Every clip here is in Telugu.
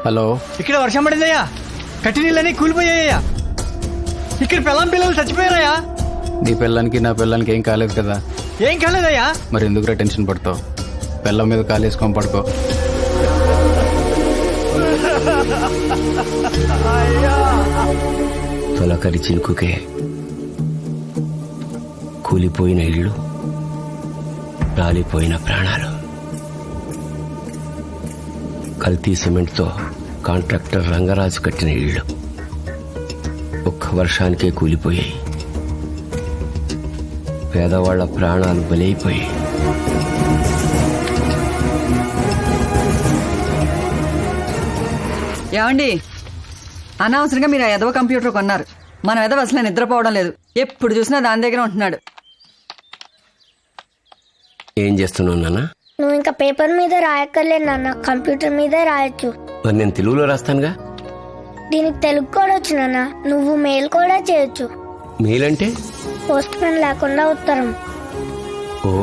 హలో, ఇక్కడ వర్షం పడిందయ్యా, కట్టి నీళ్ళని కూలిపోయాయ్యా, ఇక్కడ పిల్లలు చచ్చిపోయారయ్యా. నీ పిల్లానికి నా పిల్లానికి ఏం కాలేదు కదా? ఏం కాలేదయ్యా. మరి ఎందుకురా టెన్షన్ పడతావు? పిల్లం మీద కాలేసుకొని పడుకో. తొలకరి చినుకుకే కూలిపోయిన ఇళ్ళు, రాలిపోయిన ప్రాణాలు. కల్తీ సిమెంట్తో కాంట్రాక్టర్ రంగరాజు కట్టిన ఇళ్ళు ఒక్క వర్షానికే కూలిపోయాయి. పేదవాళ్ల ప్రాణాలు బలైపోయాయి. ఏమండి, అనవసరంగా మీరు ఆ ఎదవ కంప్యూటర్ కొన్నారు. మన ఎదవ అసలు నిద్రపోవడం లేదు, ఎప్పుడు చూసినా దాని దగ్గర ఉంటున్నాడు. ఏం చేస్తున్నావు నాన్న? నువ్వు ఇంకా పేపర్ మీద రాయక్కర్లేదు నాన్న, కంప్యూటర్ మీదే రాయొచ్చు. మరి నేను తెలుగులో రాస్తానుగా. దీనికి తెలుగు కూడా వచ్చు నాన్న. నువ్వు మెయిల్ కూడా చేయొచ్చు. మెయిల్ అంటే? పోస్ట్ మ్యాన్ లేకుండా ఉత్తరం. ఓ,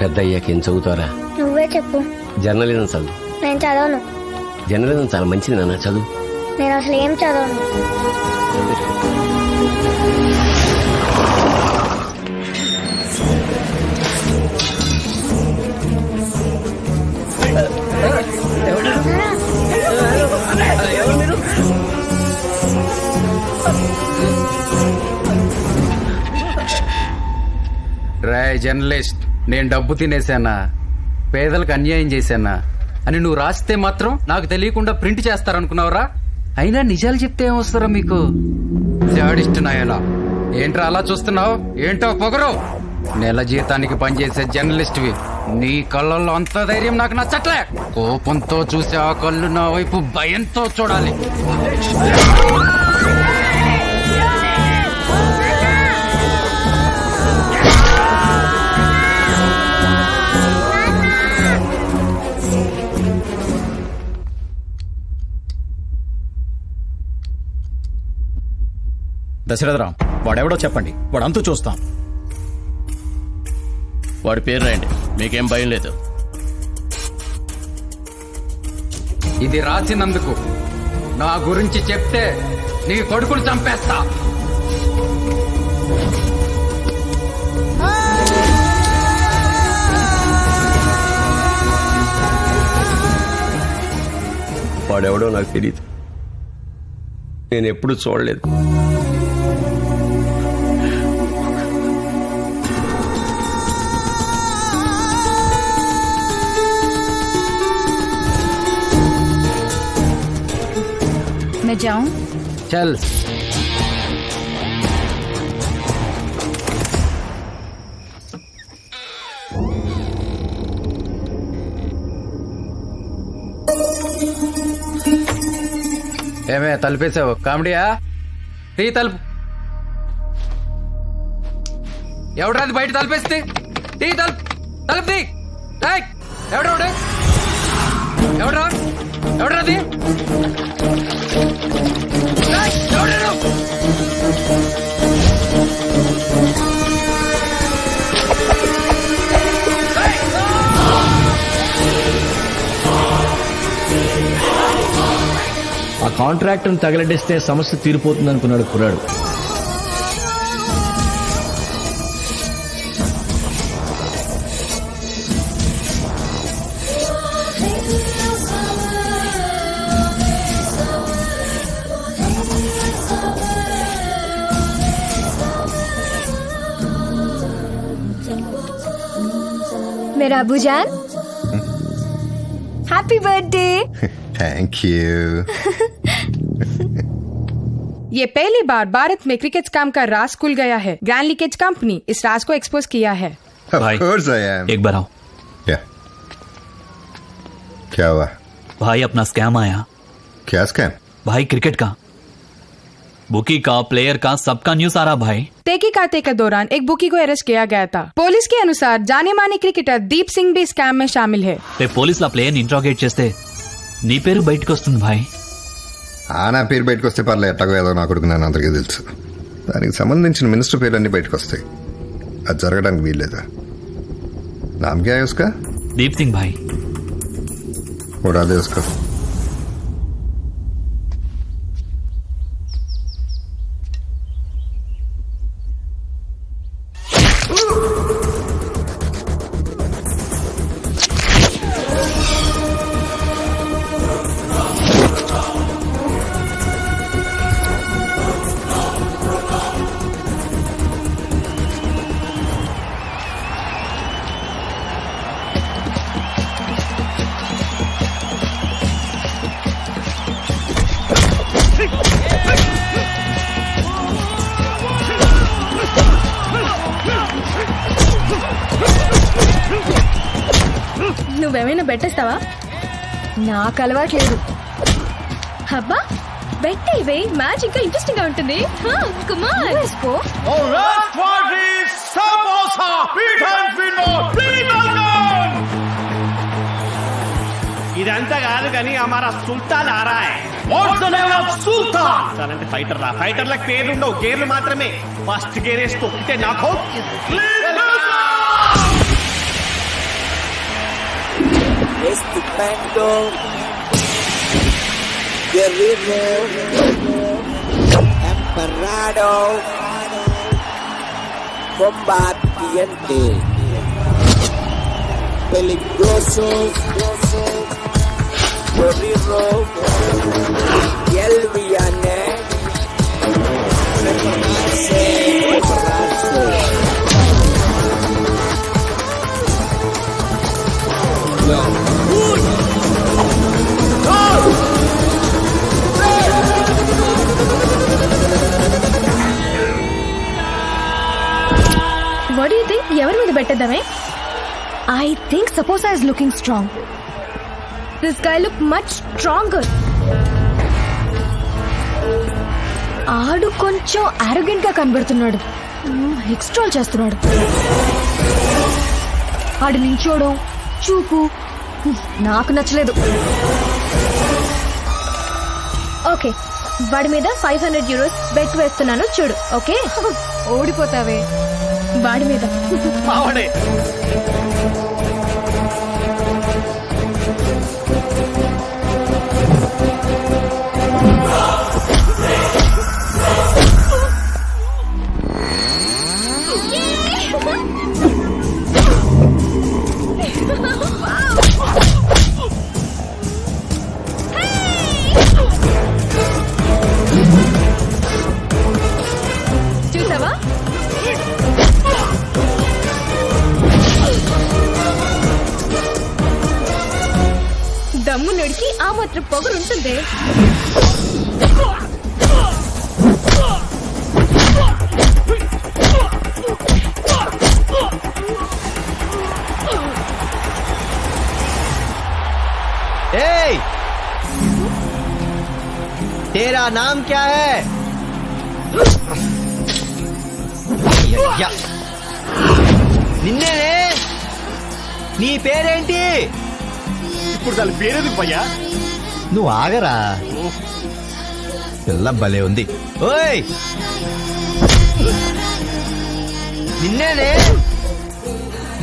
పెద్ద అయ్యాక ఏం చదువుతారా? నువ్వే చెప్పు. జర్నలిజం చదువు. నేను చదవను. జర్నలిజం చాలా మంచిది నాన్న, చదువు. నేను అసలు ఏం చదవను. రాయ్ జర్నలిస్ట్, నేను డబ్బు తినేసానా, పేదలకు అన్యాయం చేశానా అని నువ్వు రాస్తే మాత్రం నాకు తెలియకుండా ప్రింట్ చేస్తారనుకున్నావురా? అయినా నిజాలు చెప్తే ఏమొస్తారా మీకు? జాడిస్ట్ నాయలా, ఏంట్రా అలా చూస్తున్నావు? ఏంటో పొగరు? నెల జీతానికి పనిచేసే జర్నలిస్ట్వి, నీ కళ్ళల్లో అంత ధైర్యం నాకు నచ్చట్లే. కోపంతో చూసే ఆ కళ్ళు నా వైపు భయంతో చూడాలి. దశరథరాం, వాడెవడో చెప్పండి, వాడంతూ చూస్తాం. వాడి పేరు రాయండి, మీకేం భయం లేదు. ఇది రాసినందుకు నా గురించి చెప్తే నీ కొడుకును చంపేస్తా. వాడెవడో నాకు తెలియదు, నేను ఎప్పుడు చూడలేదు. मैं जाऊं? चल. ఏమే తలుపేసావు? కామెడీయా? టీ తలుపు. ఎవడ్రాది బయట తలుపేస్తే? టీ తలుపు, తలుపు తీ. ఎవడ్రా ఎవడ్రా ఎవడ్రాది? ఆ కాంట్రాక్టర్ని తగలడిస్తే సమస్య తీరిపోతుంది అనుకున్నాడు కుర్రాడు. मेरा अबूजान, हैप्पी बर्थडे. Thank you. ये पहली बार भारत में क्रिकेट स्कैम का राज खुल गया है. ग्रैंड लीकेज कंपनी इस राज को एक्सपोज किया है. Of course I am. एक बार आओ. क्या हुआ भाई? अपना स्कैम आया. क्या स्कैम? भाई क्रिकेट का, बुकी का, प्लेयर का, सबका न्यूज आ रहा भाई. तहकीकात के दौरान एक बुकी को अरेस्ट किया गया था. पुलिस के अनुसार जाने माने क्रिकेटर दीप सिंह भी स्कैम में शामिल है. పోలీస్ లా ప్లేయర్ ఇంట్రాగేట్ చేస్తే నీ పేరు బయటకు వస్తుంది భాయ్. నా పేరు బయటకు వస్తే పర్లే, ఎట్టగో ఏదో నా కొడుకు నన్ను అందరికీ తెలుసు. దానికి సంబంధించిన మినిస్టర్ పేర్లన్నీ బయటకు వస్తాయి. అది జరగడానికి వీల్లేదా? నామ్ క్యా హై ఉస్కా? దీప్ సింగ్ భాయ్. కూడా అదే వేసుకో. నువ్వేమైనా బెట్టేస్తావా? నాకు అలవాట్లేదు. అబ్బా బెట్టే ఇవే, మ్యాచ్ ఇంకా ఇంట్రెస్టింగ్ గా ఉంటుంది. వేసుకో. ఇదంతా కాదు కానీ అమారా సుల్తాన్ ఆరాయ్. సుల్తాన్ అంటే ఫైటర్ రా. ఫైటర్లకు పేర్లు ఉండవు, గేర్లు మాత్రమే. ఫస్ట్ గేర్ వేసి తొక్కితే నాకు Estupendo, guerrero, emperrado, combatiente, peligroso, guerrero, y el villano, prepararse. What do you think? ఎవరి మీద పెట్టేద్దామే? I think Saposa is looking strong. This guy look much stronger. ఆడు కొంచెం arrogant గా కనబడుతున్నాడు. ఎక్స్ట్రాల్ చేస్తున్నాడు. ఆడు నించోడం, చూపు నాకు నచ్చలేదు. ఓకే, వాడి మీద 500 euros బెట్ వేస్తున్నాను, చూడు. ఓకే, ఓడిపోతావే. వాడి మీద. మావాడే. చూసావా? దమ్ము నడికి ఆ మాత్రం పొగరు ఉంటుంది. ఏయ్, तेरा नाम क्या है? నిన్నేనే. నీ పేరేంటి? ఇప్పుడు దాని పేరేది భయ్యా? నువ్వు ఆగరా, పిల్ల భలే ఉంది. ఓయ్, నిన్నేనే.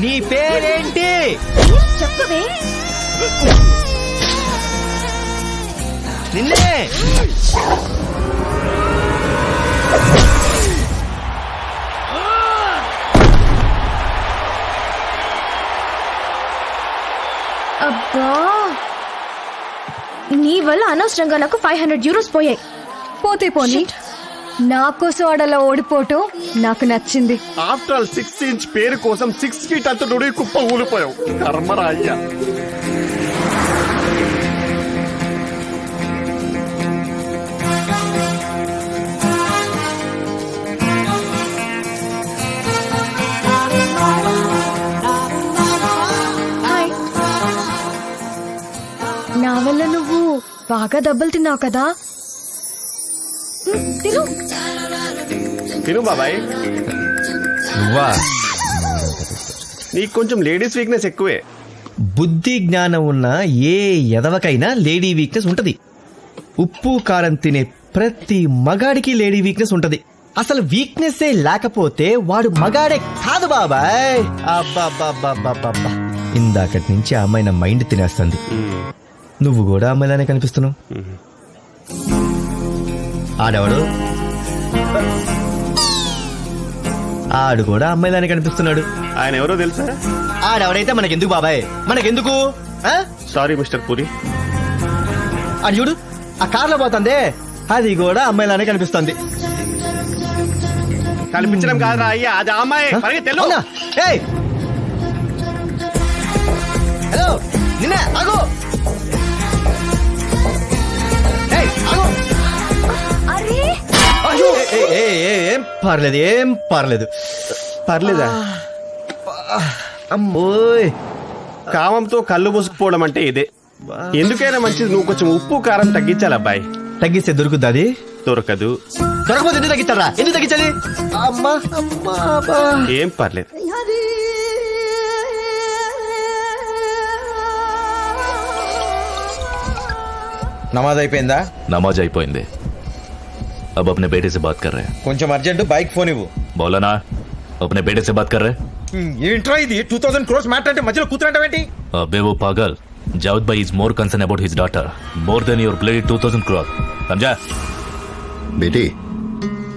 నీ పేరేంటి? చెప్పవే. నిన్నే. అబ్బా, నీ వల్ల అనవసరంగా నాకు 500 euros పోయాయి. పోతే పోనీ, నా కోసం ఆడలా ఓడిపోవటం నాకు నచ్చింది. ఆఫ్టర్ ఆల్ 6 inch పేరు కోసం 6 feet అంత నుడి కుప్ప ఊలిపోయావు. కర్మరా అయ్యా. హాయ్. నా వల్ల నువ్వు బాగా దెబ్బలు తిన్నావు కదా. తిను. తిను బాబాయ్. నువ్వా? నీకు కొంచెం లేడీస్ వీక్నెస్ ఎక్కువే. బుద్ధి జ్ఞానం ఉన్న ఏ ఎదవకైనా లేడీ వీక్నెస్ ఉంటది. ఉప్పు కారం తినే ప్రతి మగాడికి లేడీ వీక్నెస్ ఉంటది. అసలు వీక్నెస్ లేకపోతే వాడు మగాడే కాదు బాబాయ్. అబ్బా, ఇందాకటి నుంచి ఆ అమ్మాయి నా మైండ్ తినేస్తుంది. నువ్వు కూడా అమ్మాయిలానే కనిపిస్తున్నావు. ఆడెవడు? ఆడు కూడా అమ్మాయిలానే కనిపిస్తున్నాడు. ఆయన ఎవరో తెలుసా? ఆడెవడైతే మనకెందుకు బాబాయ్, మనకెందుకు? Sorry mister puri. అది చూడు, ఆ కార్లో పోతుంది, అది కూడా అమ్మాయిలానే కనిపిస్తుంది. కనిపించడం కాదురా అయ్యా, అది ఆ అమ్మాయి. అవునా? ఏయ్! హలో, నిన్నే, ఆగు! ఏయ్, ఆగు! అయ్యో! ఏం పర్లేదు, ఏం పర్లేదు. పర్లేదా? అమ్మోయ్, కామంతో కళ్ళు మూసుకుపోవడం అంటే ఇదే. ఎందుకైనా మంచిది నువ్వు కొంచెం ఉప్పు కారం తగ్గించాలి అబ్బాయి. తగ్గిస్తే దొరుకుద్ది? అది దొరకదు. దొరకపోతే ఎందుకు తగ్గిస్తారా? ఎందుకు తగ్గించాలి? అమ్మా అమ్మా అబ్బా. ఏం పర్లేదు. నమాజ్ అయిపోయిందా? నమాజ్ అయిపోయింది. अब अपने बेटे से बात कर रहे हैं. కొంచెం అర్జెంట్, బైక్ ఫోన్ ఇవ్వు. बोला ना, अपने बेटे से बात कर रहे हैं. ఏంట్రా ఇది 2000 crores మ్యాటర్ అంటే మధ్యలో కూతురంటావేంటి? अबे वो पागल, जावेद भाई is more concerned about his daughter more than your bloody 2000 crores. समझा? Beti,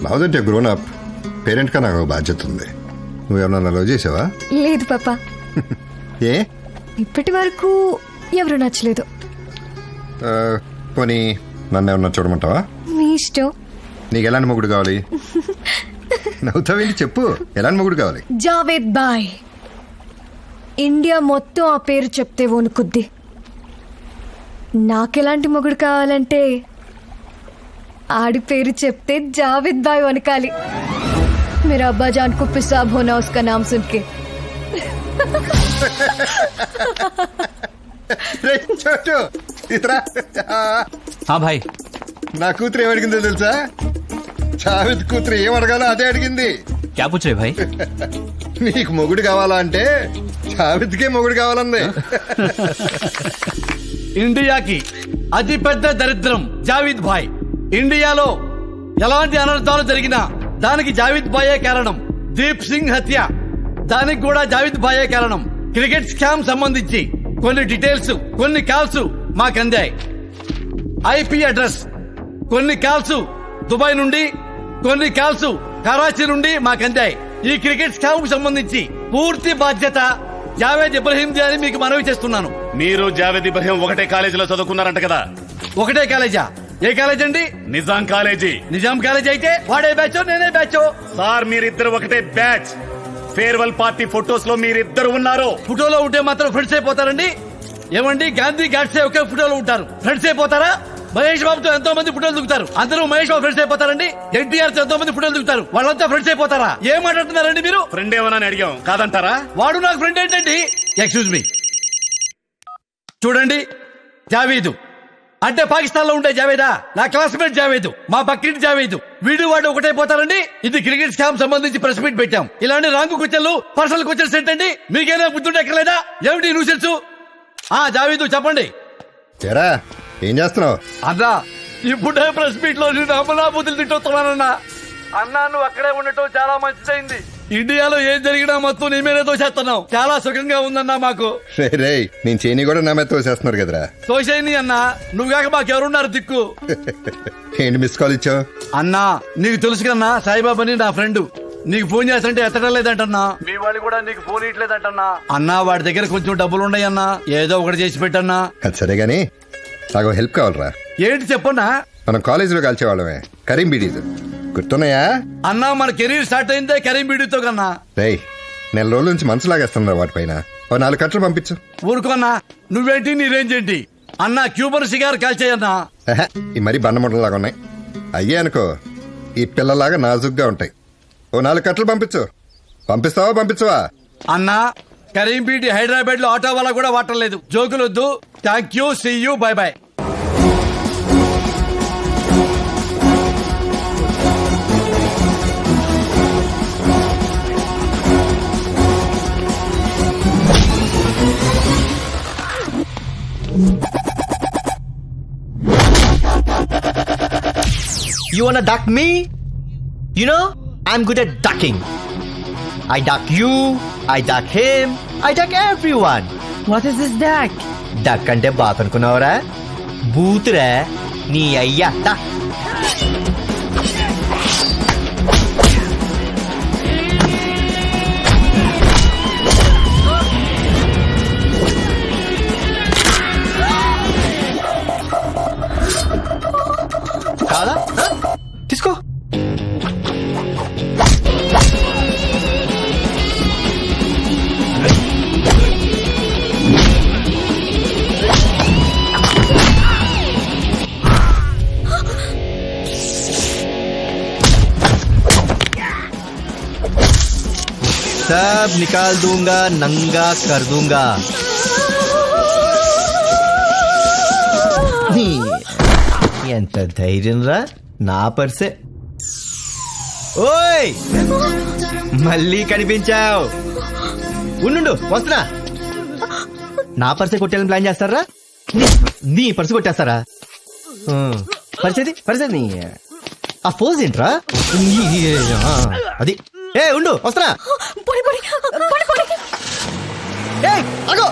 now that you grown up, parent గా నాకు బాధ్యత ఉంది. నువ్వేమన్నా లవ్ చేసావా? లేదు పాపా, ఏ? ఇప్పటి వరకు ఎవరు నచ్చలేదు. పోనీ నన్ను ఏమన్నా చూడమంటావా? మీ ఇష్టం. నీకు ఎలాంటి మొగుడు కావాలి? నవ్వుతావేంటి, చెప్పు, ఎలాంటి మొగుడు కావాలి? జావేద్ బాయ్. ఇండియా మొత్తం ఆ పేరు చెప్తే వణుకుద్ది. నాకెలాంటి మొగుడు కావాలంటే ఆడి పేరు చెప్తే జావేద్ బాయ్ వనకాలి. मेरा अब्बा जान को पेशाब होना उसका नाम सुन के. हाँ भाई. నా కూతురు ఏమడిగిందో తెలుసా? జావేద్ కూతురు ఏం అడగాలో అదే అడిగింది. क्या पूछ रहे भाई? నీకు మొగుడు కావాలా అంటే జావేద్కే మొగుడు కావాలంది. ఇండియాకి అతి పెద్ద దరిద్రం జావేద్ భాయ్. ఇండియాలో ఎలాంటి అనర్థాలు జరిగినా దానికి జావేద్ భాయే కారణం. దీప్ సింగ్ హత్య, దానికి కూడా జావేద్ భాయే కారణం. క్రికెట్ స్కామ్ సంబంధించి కొన్ని డీటెయిల్స్, కొన్ని కాల్స్ మాకు అందాయి. ఐపీ అడ్రస్, కొన్ని కాల్స్ దుబాయ్ నుండి, కొన్ని కాల్స్ కరాచీ నుండి మాకు అందాయి. ఈ క్రికెట్ స్కామ్ సంబంధించి పూర్తి బాధ్యత జావేద్ ఇబ్రహీం అని మీకు మనవి చేస్తున్నాను. మీరు జావేద్ ఇబ్రహీం ఒకటే కాలేజీలో చదువుకున్నారంట కదా? ఒకటే కాలేజా? ఏ కాలేజ్ అండి? నిజాం కాలేజీ. నిజాం కాలేజ్ అయితే వాడే బ్యాచ్, నేనే బ్యాచ్. సార్ మీరిద్దరు ఒకటే బ్యాచ్. ఫేర్వెల్ పార్టీ ఫొటోస్ లో మీరిద్దరు ఉన్నారు. ఫోటోలో ఉంటే మాత్రం ఫ్రెండ్స్ అయిపోతారండి? ఏమండి, గాంధీ గాడ్సే ఒకే ఫోటోలో ఉంటారు, ఫ్రెండ్స్ అయిపోతారా? మహేష్ బాబుతో ఎంతో మంది ఫోటోలు దిగుతారు, అందరూ మహేష్ బాబు ఫ్రెండ్స్ అయిపోతారండి? ఎన్టీఆర్ తో ఎంతో మంది ఫోటోలు దిగుతారు, వాళ్ళంతా ఫ్రెండ్స్ అయిపోతారా? ఏం మాట్లాడుతున్నారండి మీరు? ఫ్రెండ్ ఏమన్నా అడిగాం, కాదంటారా? వాడు నాకు ఫ్రెండ్ ఏంటండి? ఎక్స్క్యూజ్ మీ, చూడండి, జావేదు అంటే పాకిస్తాన్ లో ఉండే జావేదా? నా క్లాస్మేట్ జావేదు, మా పక్కింటి జావేదు. వీడు వాడు ఒకటే పోతారండి? ఇది క్రికెట్ స్కామ్ సంబంధించి ప్రెస్ మీట్ పెట్టాం. ఇలాంటి రాంగు క్వశ్చన్లు, పర్సనల్ క్వశ్చన్స్ ఏంటండి? మీకేనా బుద్ధుంటే ఎక్కలేదా? ఏమిటి న్యూసెన్స్? జావేదు చెప్పండి. ఏం చేస్తున్నావు అన్నా? ఇప్పుడే ప్రెస్ మీట్ లో నేను అమలాబుద్ధులు తింటున్నానన్నా. అన్నా, నువ్వు అక్కడే ఉండటం చాలా మంచిదైంది. ఇండియాలో ఏం జరిగినా మొత్తం నీ మీదే తోసేస్తున్నావు. చాలా సుఖంగా ఉందన్నా మాకు. నేను చేయని కూడా నా మీద తోసేస్తున్నారు కదరా. తోసేయని అన్నా, నువ్వుగాక మాకెవరున్నారు దిక్కు? ఏంటి మిస్ కాల్ ఇచ్చావు? అన్నా, నీకు తెలుసు కన్నా, సాయిబాబాని నా ఫ్రెండ్. నీకు ఫోన్ చేస్తుంటే ఎత్తడం లేదంటన్నా. మీ వాళ్ళు కూడా నీకు ఫోన్ ఇట్లేదంటన్నా. అన్నా, వాడి దగ్గర కొంచెం డబ్బులు ఉన్నాయన్నా, ఏదో ఒకటి చేసి పెట్టన్నా. అది సరే గాని నాకు హెల్ప్ కావాలరా. ఏంటి చెప్పన్నా? మనం కాలేజీలో కలిసేవాళ్ళమే, కరీం బీడీస్ గుర్తున్నాయా? అన్నా, మన కెరీర్ స్టార్ట్ అయిందే కరీం బీడీతో కన్నా. రేయ్, నెల రోజుల నుంచి మనసు లాగేస్తున్నా వాటిపైన. 4 కట్టలు పంపించు. ఊరుకోన్నా, నువ్వేంటి నీ రేంజ్ ఏంటి? అన్నా, క్యూబర్ సిగార్ కాల్చేయన్నా. ఈ మరీ బండమండలాగా ఉన్నాయి. అయ్యే అనుకో, ఈ పిల్లలాగా నాజుగ్గా ఉంటాయి. 4 కట్టలు పంపించు. పంపిస్తావా పంపించవా? అన్నా, కరీం బీడీ హైదరాబాద్ లో ఆటో వల్ల కూడా వాటర్లేదు. జోకులొద్దు. Thank you, see you, bye bye. You wanna duck me? You know, I'm good at ducking. I duck you, I duck him, I duck everyone. What is this duck? Duck అంటే బాత్ అనుకున్నావురా? బూతురా నీ అయ్యా. దా. కాదా? తీసుకో. सब निकाल दूंगा, नंगा कर दूंगा. ఎంత ధైర్యం రా నా పర్సే. ఓయ్ మళ్ళీ కనిపించావు. ఉండు వస్తున్నా. నా పర్సే కొట్టాలని ప్లాన్ చేస్తారా? నీ పర్సు కొట్టేస్తారా? పరిస్థితి ఆ ఫోజ్ ఏంట్రా? అది ఏ ఉండు వస్తున్నా. అగో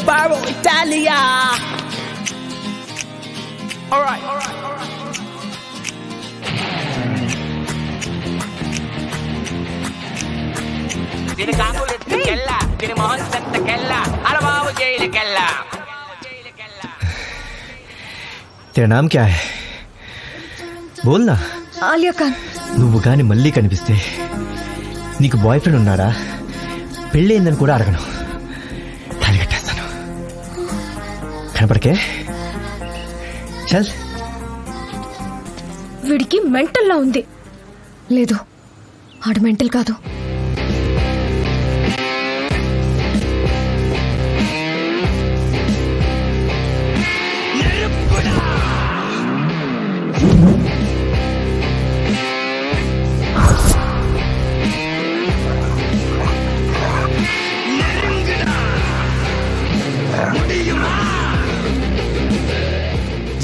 Bravo Italia! All right. Dini kapulettikella, dini mohan santakella, alabavu jailikella. तेरा नाम क्या है? बोलना. ఆలియా ఖాన్. నువ్వు గాని మళ్ళీ కనిపిస్తే నీకు బాయ్ ఫ్రెండ్ ఉన్నాడా, పెళ్ళయిందని కూడా అడగను, తాళి కట్టేస్తాను. కనపడకే. చల్. వీడికి మెంటల్లా ఉంది. లేదు, ఆడు మెంటల్ కాదు.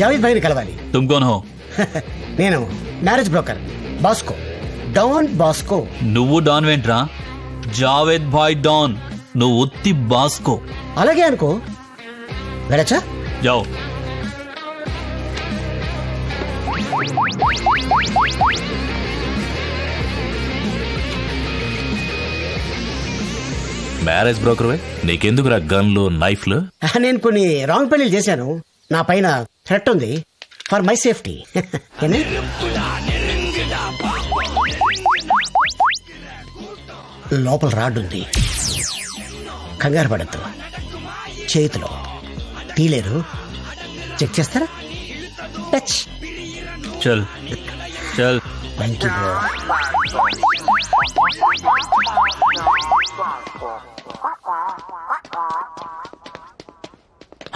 జావేద్ భాయ్ని కలవాలి. तुम कौन हो? నేను marriage broker Basco, don Basco. నువ్వు డాన్ వెంట్రా? జావేద్ భాయ్ డాన్, నువ్వు ఉత్తి బాస్కో. అలాగే అనుకో. వెళ్ళచ్చా? जाओ. మ్యారేజ్ బ్రోకర్ నీకెందుకురా గన్లు నైఫ్లు? నేను కొన్ని రాంగ్ పెళ్లి చేశాను. నా పైన థ్రెట్ ఉంది. For my safety. లోపల రాడ్ ఉంది. కంగారు పడద్దు. చేతిలో తీలేరు. చెక్ చేస్తారా? టచ్. చల్ చల్. Thank you bro.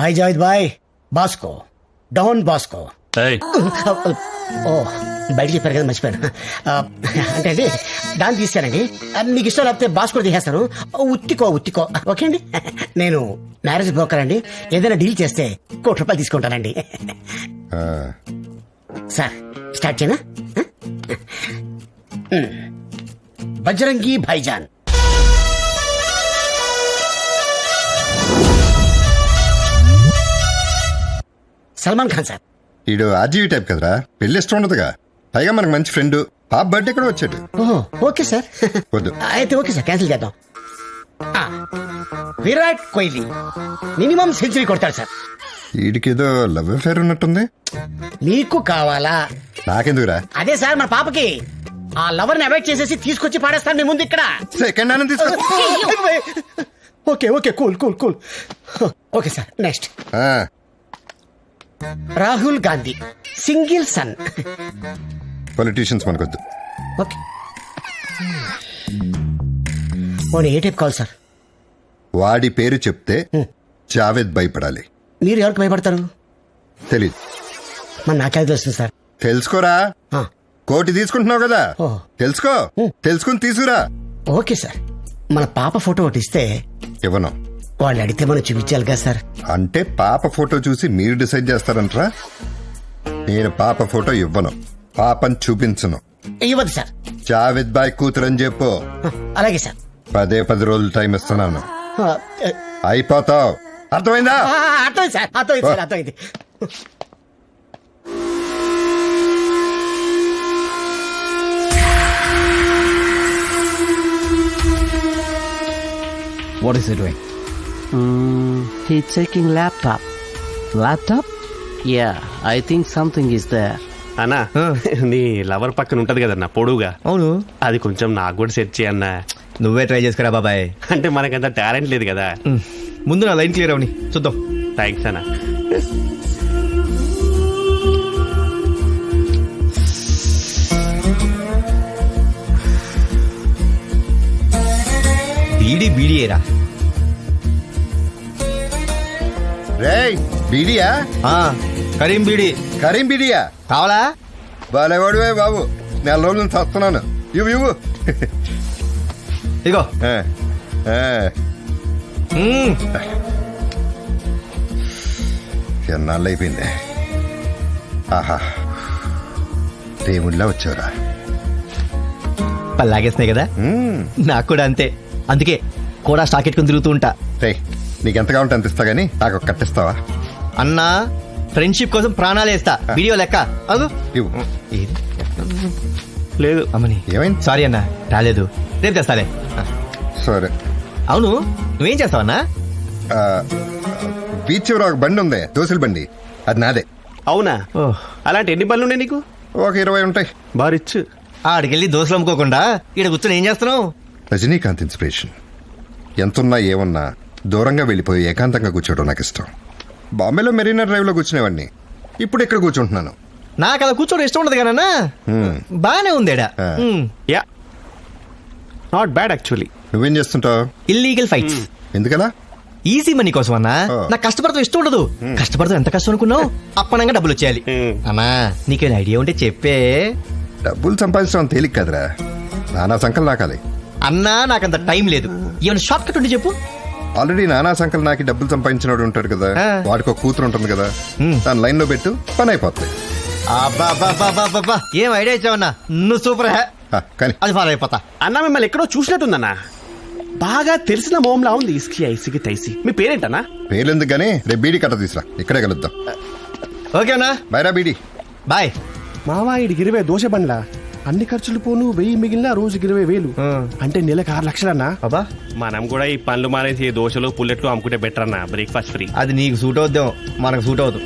Hi Javed bhai. Bosco, don Bosco. ఓ బయట చెప్పారు కదా, మర్చిపోయాను. అంటే అండి దాన్ని తీసానండి. మీకు ఇష్టం లేకపోతే బాస్కో తీసేస్తాను. ఉత్తికో ఓకే అండి. నేను మ్యారేజ్ బ్రోకర్ అండి. ఏదైనా డీల్ చేస్తే ₹1,00,00,000 తీసుకుంటానండి. సార్ స్టార్ట్ చేయనా? బజరంగి భాయిజాన్. సల్మాన్ ఖాన్ సార్. ఈడు ఆర్జీవీ టైప్ కదరా, పెళ్లి ఇష్టం ఉండదుగా. పైగా మనకు మంచి ఫ్రెండ్, పాప బర్త్డే కూడా వచ్చాడు. ఓహో ఓకే సార్. వద్దు అయితే ఓకే సార్, క్యాన్సిల్ చేద్దాం. విరాట్ కోహ్లీ మినిమం సెంచరీ కొడతాడు సార్. వీడికేదో లవ్ అఫేర్ ఉన్నట్టుంది. మీకు కావాలా? నాకెందుకురా? అదే సార్ మన పాపకి ఆ లవర్ ని అవాయిడ్ చేసేసి తీసుకొచ్చి పాడేస్తాను మీ ముందు ఇక్కడ. సెకండ్ హ్యాండ్ తీసుకో. Okay cool okay sir. Next Rahul Gandhi, single son. Politicians మనకొద్దు. ఓకే. ఓన్ ఏ టైప్ కావాలి సార్? వాడి పేరు చెప్తే జావేద్ భయపడాలి. మీరు ఎవరికి భయపడతారు? తెలీదు. మరి నాకే తెలుస్తుంది సార్. తెలుసుకోరా. కోటి తీసుకుంటున్నావు కదా, తెలుసుకో. తెలుసుకుని తీసుకురా. Okay sir. మన పాప ఫోటో ఒకటి ఇస్తే. ఇవ్వను. వాళ్ళు అడిగితే మనం చూపించాలి కదా సార్. అంటే పాప ఫోటో చూసి మీరు డిసైడ్ చేస్తారంటారా? నేను పాప ఫోటో ఇవ్వను, పాపని చూపించను. ఇవ్వదు సార్. జావేద్ బాయ్ కూతురని చెప్పు. అలాగే సార్. 10 రోజులు టైం ఇస్తున్నాను, అయిపోతావు. అర్థమైందా? అర్థమైంది సార్, అర్థమైంది సార్, అర్థమైంది. What is it doing? He's checking laptop. Laptop? Yeah, I think something is there. అన్నా, నీ లవర్ పక్కన ఉంటది కదన్నా పొడుగా, అవును, అది కొంచెం నాకు కూడా సెట్ చేయన్నా. నువ్వే ట్రై చేసుకురా బాబాయ్. అంటే మనకంత టాలెంట్ లేదు కదా. ముందు నా లైన్ క్లియర్ అవని చూద్దాం. థ్యాంక్స్ అన్నా. బీడీఏరా? రేయ్, బీడియా? కరీం బీడీ. కరీం బీడియా కావాలా? బాలేవాడువే బాబు, 4 రోజుల నుంచి వస్తున్నాను. ఇవ్వు ఇగో. ఎన్నాళ్ళు అయిపోయింది. ఆహా, దేవుళ్ళ వచ్చావురా. పల్లాగేస్తున్నాయి కదా, నాకు కూడా అంతే. అందుకే కూడా స్టాక్ ఎట్టుకుని తిరుగుతూ ఉంటా. నీకెంత కావాలంటే అంత ఇస్తా గానీ నాకు కట్టిస్తావా? అన్నా, ఫ్రెండ్షిప్ కోసం ప్రాణాలు వేస్తా. వీడియో లెక్క అదు. లేదు అమ్మని, ఏమైంది? సారీ అన్నా, రాలేదు, రేపు తెస్తాలే. సరే. అవును, నువ్వేం చేస్తావన్నా? బీచ్ చివర ఒక బండి ఉంది, దోశల బండి, అది నాదే. అవునా? అలాంటి ఎన్ని పనులు ఉన్నాయి నీకు? ఒక 20 ఉంటాయి. బారిచ్చు. ఆడికెళ్ళి దోశలు అమ్ముకోకుండా ఇక్కడ కూర్చొని ఏం చేస్తున్నావు? రజనీకాంత్ ఇన్స్పిరేషన్. ఎంతున్నా ఏమన్నా దూరంగా వెళ్ళిపోయి ఏకాంతంగా కూర్చోవడం నాకు ఇష్టం. బాంబేలో మెరీనా డ్రైవ్ లో కూర్చునేవాడిని, ఇప్పుడు ఇక్కడ కూర్చుంటున్నాను. నాకు అలా కూర్చోవడం ఇష్టం ఉండదు కానన్నా. బానే ఉందేడా. Yeah, not bad actually. నువ్వేం చేస్తుంటావు? Illegal fights. ఎందుకలా? ఈజీ మనీ కోసం అన్నా. నాకు కష్టపడతాం ఇష్టం ఉండదు. కష్టపడతాం ఎంత కష్టం అనుకున్నావు? అప్పనంగా డబ్బులు వచ్చేయాలి. అన్నా, నీకేం ఐడియా ఉంటే చెప్పే. డబ్బులు సంపాదించడం తేలిక కదరా, నానా సంకల్ నాకాలి. అన్నా, నాకంత టైం లేదు. ఏమైనా షార్ట్ కట్ ఉంటే చెప్పు. ఆల్రెడీ నానా సంకల్ నాకి డబ్బులు సంపాదించినోడు ఉంటాడు కదా, వాడికి ఒక కూతురు ఉంటుంది కదా, దాని లైన్ లో పెట్టు, పని అయిపోతుంది. ఏం ఐడియా ఇచ్చావన్నా, నువ్వు సూపర్. కానీ అది ఫాలో అయిపోతా. అన్నా, మిమ్మల్ని ఎక్కడో చూసినట్టుందన్నా, బాగా తెలిసిన మోమ్లా ఉంది. ఇస్కి ఐసికి తైసి. మీ పేరేంటన్నా? పేర్లు గానీ రేపు బీడీ కట్ట తీసురా, ఇక్కడే కలుద్దాం. ఓకేనా? బైరా బీడీ. బాయ్. మావా, ఇడికి 20 దోశ బండ్లా, అన్ని ఖర్చులు పోను 1000 మిగిలిన రోజుకి 20,000, అంటే నెలకు 6 లక్షలన్నా. బాబా, మనం కూడా ఈ పనులు మానేసి దోశలు పుల్లెట్లు అమ్ముకుంటే బెటర్ అన్న, బ్రేక్ఫాస్ట్ ఫ్రీ. అది నీకు సూట్ అవుద్దాం, మనకు సూట్ అవుతాం.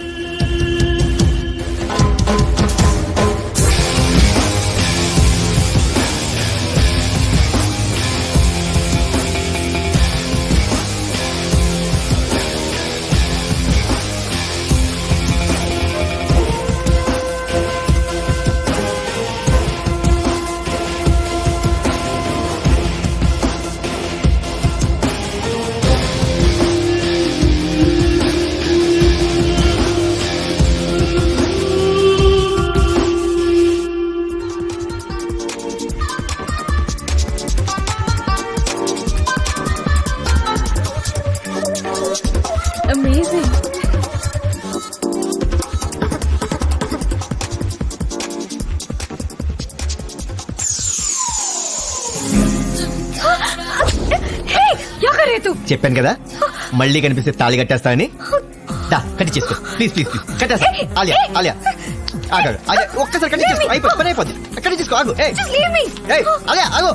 Amazing. Hey, क्या कर रहे तू? చెప్పాను కదా, మళ్ళీ కనిపిస్తే తాళి కట్టేస్తానని. కట్టి చేసుకో ప్లీజ్ ప్లీజ్ ప్లీజ్. కట్టేస్తా. ఆలియా ఆలియా ఆగు, ఒక్కసారి కట్టి చేసుకో, అయిపోయి పని అయిపోద్ది. కట్టి చేసుకో, ఆగు. ఆలియా ఆగు.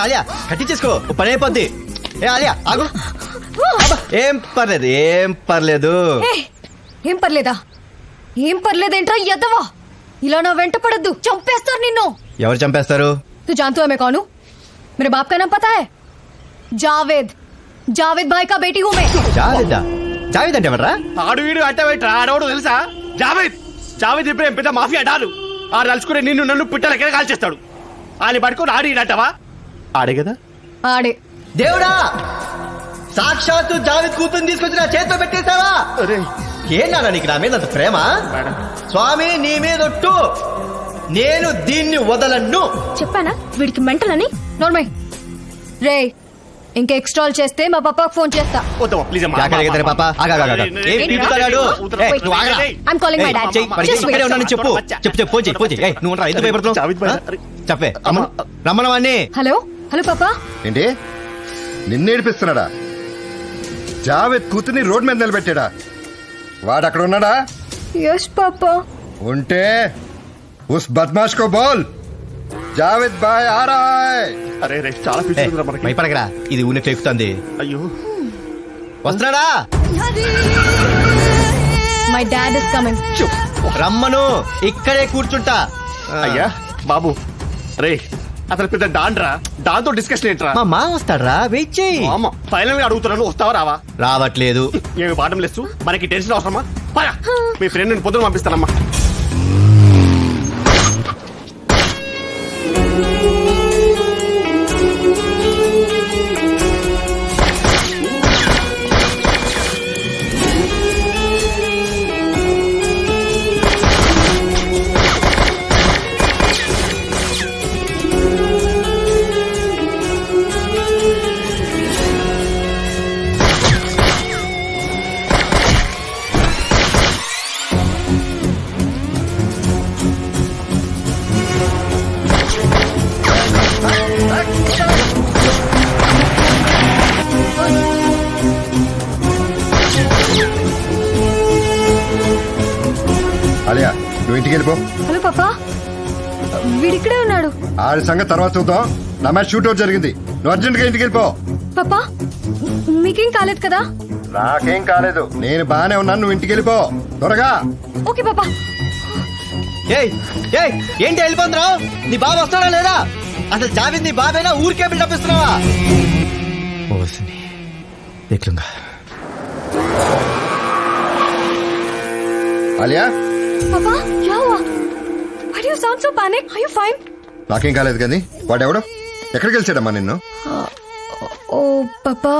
ఆలియా కట్టి చేసుకో, పని అయిపోద్ది. ఆలియా ఆగు. ఏం పర్లేదు, ఏం పర్లేదు. ఏం పర్లేదా? ఏం పర్లేదేంట్రా ఎదవా? ఇలా నా వెంట పడద్దు, చంపేస్తారు నిన్ను. ఎవరు చంపేస్తారు? तू जानता है मैं कौन हूँ? मेरे बाप का नाम पता है? जावेद. जावेद भाई का बेटी हूँ मैं. జావేదా? జావేద్ అంటే ఎవరా? ఆడు వీడు అట్ట పెట్టరా, ఆడవాడు తెలుసా? జావేద్. జావేద్ ఇప్పుడు పెద్ద మాఫియా డాలు. ఆడు తలుచుకునే నిన్ను నన్ను పిట్టల కింద కాల్చేస్తాడు. ఆయన పట్టుకొని ఆడినట్టవా? ఆడే కదా. ఆడే. దేవుడా, సాక్షాత్తు జావేద్ కూతుర్ని తీసుకొచ్చి నా చేతిలో పెట్టేశావా? ఏంటన్నా నీకు నా మీద అంత ప్రేమ? స్వామి నీ మీద ఒట్టు, నేను దీన్ని వదలను. చెప్పానా వీడికి మెంటల్ అని? నోర్మై రే, ఇంకా ఎక్స్ట్రాల్ చేస్తే మా పాపాకు ఫోన్ చేస్తా. I'm calling my dad. Just wait. చెప్పు చెప్పు చెప్పు. నువ్వు ఎందుకు భయపడుతున్నావు? చెప్పే రమ్మనవాణ్ణి. హలో హలో పాపా. ఏంటి నిన్ను ఏడిపిస్తున్నాడా? జావేద్ కూతుర్ని రోడ్ మీద నిలబెట్టాడా? వాడు అక్కడ ఉన్నాడా? యస్ పాపా. ఉంటే ఉస్ బద్మాష్ కో బోల్ జావేద్ బాయ్ ఆ రహా హై. అరే రే చాలా పిచ్చిందిరా మనకి. భయపడకరా, ఇది ఊనే ఎక్కుతుంది. అయ్యో వస్తున్నాడా? My dad is coming. రమ్మను, ఇక్కడే కూర్చుంటా. అయ్యా బాబు రే అతను పెద్ద డాన్రా, దాంతో డిస్కషన్ ఏంట్రా? మా మామ వస్తాడ్రా, వెయిట్ చేయి. మామ ఫైనల్ గా అడుగుతున్నాను, వస్తావా రావా? రావట్లేదు. ఏమి బాటం లేదు, మనకి టెన్షన్ అవసరమా? పరా మీ ఫ్రెండ్ నేను పొద్దున పంపిస్తానమ్మా. అలియా నువ్వు ఇంటికి వెళ్ళిపో. హలో పాపా, వీడిక్కడే ఉన్నాడు. ఆడి సంగతి తర్వాత చూద్దాం. నా మ్యాచ్ షూట్అవుట్ జరిగింది, నువ్వు అర్జెంట్ గా ఇంటికి వెళ్ళిపో. పాపా మీకేం కాలేదు కదా? నాకేం కాలేదు, నేను బానే ఉన్నాను, నువ్వు ఇంటికి వెళ్ళిపో త్వరగా. ఓకే పాపా. ఏయ్ ఏయ్, ఏంటి వెళ్ళిపోతున్నావు? నీ బాబు వస్తాడా లేదా? అసలు జావేద్ నీ బాబేనా? ఊరికే బిల్డప్ ఇస్తున్నావా? అలియా పాపా क्या हुआ? Why do you sound so panic? Are you fine? నాకేం కాలేదు కానీ వాడెవడో ఎక్కడికి వెళ్ళాడమ్మా నిన్ను? Oh papa,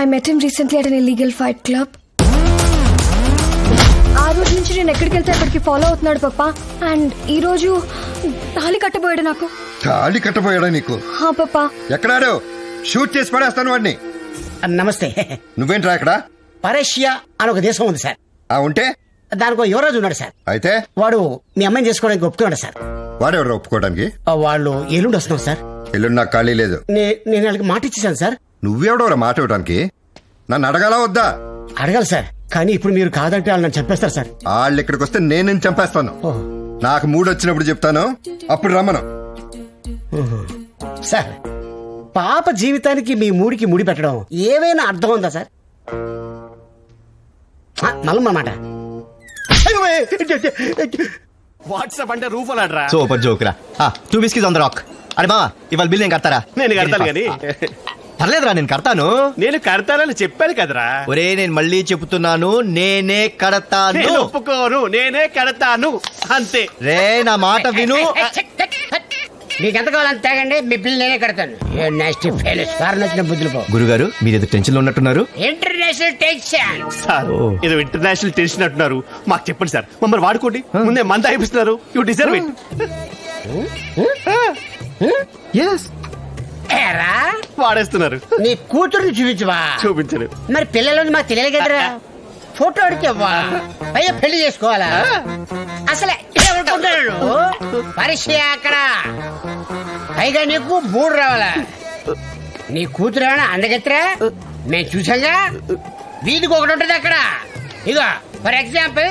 I met him recently at an illegal fight club. ఆ రోజు నుంచి నేను ఎక్కడికి వెళ్తే అక్కడికి ఫాలో అవుతున్నాడు పాపా. అండ్ ఈ రోజు తాళి కట్టబోయాడు నాకు. తాళి కట్టబోయాడా నీకు? హా పాపా. ఎక్కడాడు? షూట్ చేసి పడేస్తాను వాడిని. నమస్తే. నువ్వేంట్రా ఇక్కడ? పరేషియా అని ఒక దేశం ఉంది సార్. ఉంటే దానికి ఒక యువరాజు ఉన్నాడు సార్. అయితే వాడు మీ అమ్మాయిని చేసుకోవడానికి ఒప్పుకున్నాడు సార్. వాడెవరు ఒప్పుకోవడానికి? వాళ్ళు ఎల్లుండి వస్తున్నాం సార్. ఎల్లుండి నాకు ఖాళీ లేదు. నేను వాళ్ళకి మాట ఇచ్చేసాను సార్. నువ్వెవడవరా మాట ఇవ్వడానికి? నన్ను అడగాలా వద్దా? అడగాలి సార్, కానీ ఇప్పుడు మీరు కాదంటే వాళ్ళు నన్ను చంపేస్తారు సార్. వాళ్ళు ఇక్కడికి వస్తే నేను చంపేస్తాను. నాకు మూడు వచ్చినప్పుడు చెప్తాను, అప్పుడు రమ్మను. సార్, పాప జీవితానికి మీ మూడికి ముడి పెట్టడం ఏమైనా అర్థం ఉందా సార్? నల్లమాట వాట్సాప్ అంటే రూఫ్ అలాడ్రా. సూపర్ జోక్ రా. 2 బిస్కీస్ ఆన్ ద రాక్. అరే మావా, ఇవాళ బిల్ నేను కడతారా? నేను కడతాను కానీ. పర్లేదురా, నేను కడతాను. నేను కడతానని చెప్పాను కదరా. ఒరే నేను మళ్ళీ చెబుతున్నాను, నేనే కడతాను. నేను ఒప్పుకోను, నేనే కడతాను అంతే. రే నా మాట విను. మీకు ఎంత కావాలని తాగండి, మీ బిల్ నేనే కడతాను. బుద్ధులు పో. గురుగారు మీరు ఏదో టెన్షన్ లో ఉన్నట్టున్నారు. ఇంటర్నేషనల్ టెన్షన్ సార్, ఏదో ఇంటర్నేషనల్ టెన్షన్ అంటున్నారు. మాకు చెప్పండి సార్, మమ్మల్ని వాడుకోండి. ముందే మంద అయిపిస్తున్నారు. You deserve it. వాడేస్తున్నారు. నీ కూతురుని చూపించవా? చూపించరు. మరి పిల్లలని మాకు తెలియదు కదరా. ఫోటో అడిగివ్వా? పైగా పెళ్లి చేసుకోవాలా? అసలు ఏమనుకుంటున్నాడు? పరీక్ష అక్కడ, పైగా నీకు 3 రావాలా? నీ కూతురు ఏమైనా అందగెత్తరా? మేము చూసాగా, వీధికి ఒకటి ఉంటుంది అక్కడ. ఇగో ఫర్ ఎగ్జాంపుల్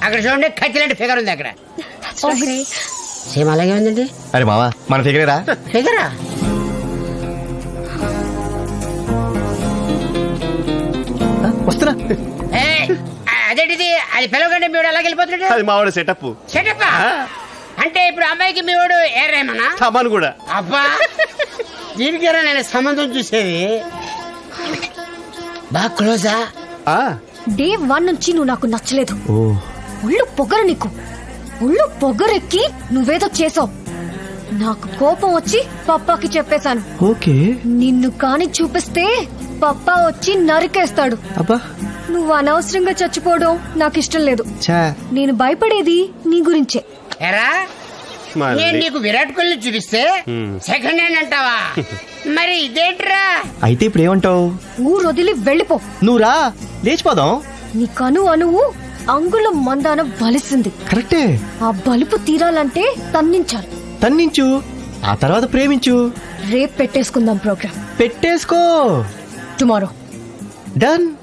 అక్కడ చూడండి, కత్తిలాంటి ఫిగర్ ఉంది అక్కడ. సేమ్ అలాగే ఉందండి. అరే మావా, మన ఫిగరేరా? ఫిగరా? వస్తున్నా. అదేంటిది? అది పిలవకండి, మీ వాడు అలాగే వెళ్ళిపోతున్నాడు. అది మావాడు సెటప్. సెటప్ అంటే ఇప్పుడు అమ్మాయికి మీ వాడు ఏరేమన్నా? సమాన్ కూడా. అబ్బా, దీనికేరా నేను సంబంధం చూసేది. బాగా క్లోజా? డే 1 నుంచి నువ్వు నాకు నచ్చలేదు. ఒళ్ళు పొగరు నీకు. ఒళ్ళు పొగరెక్కి నువ్వేదో చేసావు. నాకు కోపం వచ్చి పప్పాకి చెప్పేశాను. ఓకే, నిన్ను కాని చూపిస్తే పప్పా వచ్చి నరికేస్తాడు. అబ్బా, నువ్వు అనవసరంగా చచ్చిపోవడం నాకు ఇష్టం లేదు. నేను భయపడేది నీ గురించే. ఎరా, నేను నీకు విరాట్ కోహ్లీ చూపిస్తే సెకండ్ హ్యాండ్ అంటావా? మరి ఇదేంట్రా? అయితే ఇప్పుడు ఏమంటావు? ఊరు వదిలి వెళ్ళిపో. నువ్వు రా, లేచిపోదాం. నీ కను అణువు అంగుళం మందాన బలిసింది. కరెక్టే. ఆ బలుపు తీరాలంటే తన్నించాలి. తన్నించు. ఆ తర్వాత ప్రేమించు. రేపు పెట్టేసుకుందాం ప్రోగ్రామ్. పెట్టేసుకో. టుమారో. డన్.